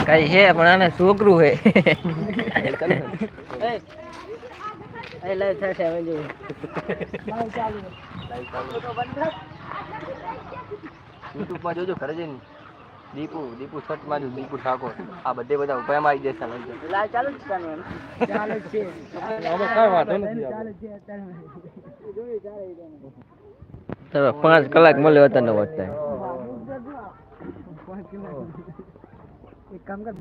કઈ હે પણ આને છોકરું હે યુટ્યુબ માં જોજો ઘરે જઈને દીપુ સર્ચ માર્યું દીપુ ઠાકોર આ બધે બધા ઉપાયમાં આવી જશે લાઈવ ચાલુ જ છે એમ ચાલે છે હવે કઈ વાતો નથી ચાલે છે તમે 5 કલાક મળ્યો હતા ને વખતે એક કામ કર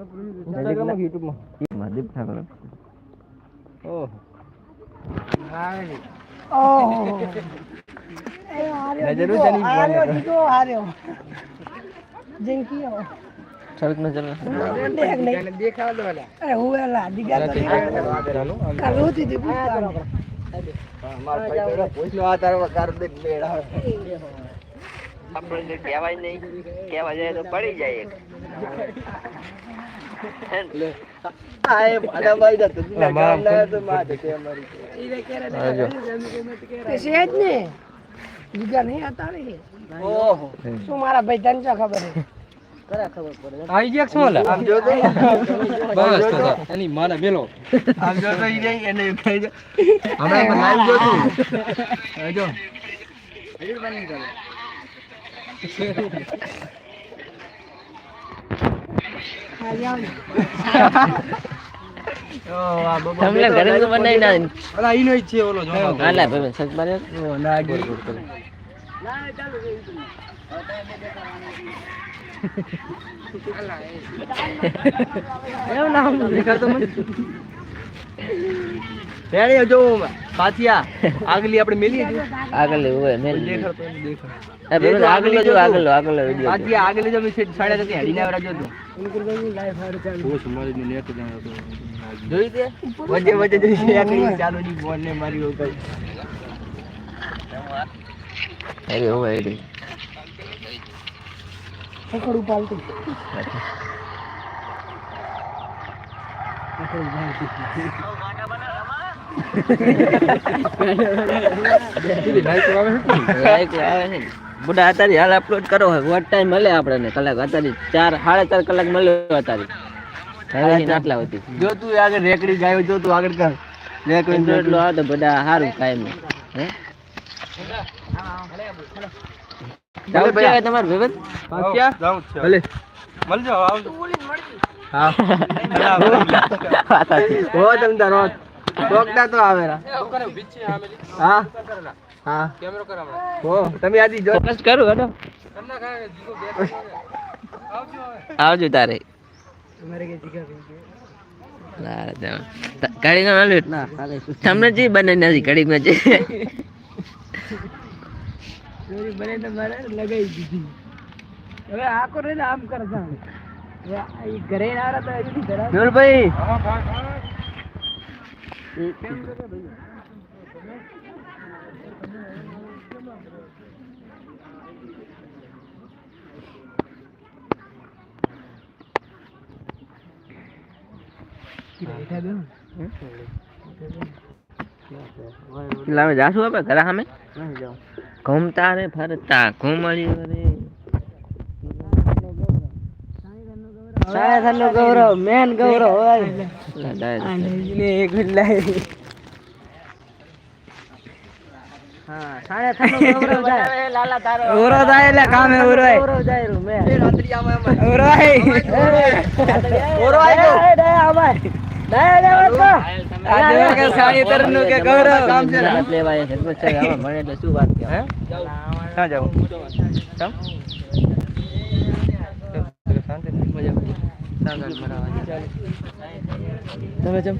યુટ્યુબ માં દીપ ઠાકોર ઓહ ઓહ નજર ઉજાની આર્યો જંકીઓ સડક નજર દેખાવ દો અરે હુએલા દીગા તો કાલુતી દી માર ભાઈ પૂછ લો આ તારો કર દે બેડા આપણે કહેવાય નહીં કહેવા જાય તો પડી જાય લે આય ભાડા ભાઈ તો તું ગામ ના તો માં છે અમારી ઈ કેરે તે સેજ ને દીગા નહીં આતા રે ઓહો શું મારા ભાઈ તને શું ખબર હે કરા ખબર પડે આઈ ગયા છો લે આમ જો તો બસ તો એની માને મેલો આમ જો તો ઈ નહીં એને ખાઈ જો હમણાં લાઈવ જો તું જો હજુ બની ગયો તમને ઘરે તો બનાવી ના ઓલા ઈનો જ છે ઓલો જો હાલા ભાઈ સચ મારે ઓ ના ગોળ ગોળ કરે ના ચાલુ રે એવું નામ દેખાતો મને રેડી જો પાછિયા આગલી આપણે મેલી જો આગળ હોય મેલ દેખાતો દેખા એ બેન આગળ જો આગળ વિડિયો પાછિયા આગળ જો મે સાડા જતી હેડી ના રાજો તો ઉનકર ગઈ લાઈવ હાર ચાલુ ઓ સુમારી ને નેટ જાણો તો જોઈ તે વજે જોઈ આગળ ચાલુ ની ફોન ને મારી ઉપર અરે હો અરે પકડું પાલતું બુડા અત્યારે હાલ અપલોડ કરો વોટ ટાઈમ મળે આપણને કલાક અત્યારે 4.5 કલાક મળ્યો અત્યારે હવે આટલા હતી જો તું આગળ રેકડી ગાયો જો તું આગળ કર રેકડી એટલો આ તો બધા સારું કાયમ હે ચાલો ભાઈ તમાર ભેગત ક્યાં જાઉં છે ભલે મળજો આવજો હા ઓ તમ તારો ડોકતા તો આવેરા હા હા કેમેરો કર હમણાં ઓ તમે આજી જો બસ કરું હડો તમને કાય જીગો બે આવજો તારે તમારે કે જીગા ના ગાડી ના લે ના ખાલે તમને જી બને નથી ઘડી માં જે ચોરી બને તો મારે લગાઈ દીધી હવે આ કો રે આમ કરતા હવે આ ઘરે ના રહા તો હજી ઘરા નૂર ભાઈ કેમ કરે ભાઈ લાવે જાશું આપણે ઘરે સામે ઘૂમતા રે ફરતા ઘૂમળી રે સાયથન નો ગૌરવ મેન ગૌરવ હોય ને એક લાઈ હા સાયથન નો ગૌરવ જાય લાલા તારો ઓરો જાય એટલે કામે ઓરો જાય રૂ મે રાત્રી આમાં ઓરો આય ઓરો આય દે આમાં આજે કે સાડી તરનો કે ગૌરવ કામ છે લેવાય છે બસ આવા મને એટલે શું વાત કે હે ક્યાં જાવ ચમ શાંતિ મજા સાગર ભરાવા તમે ચમ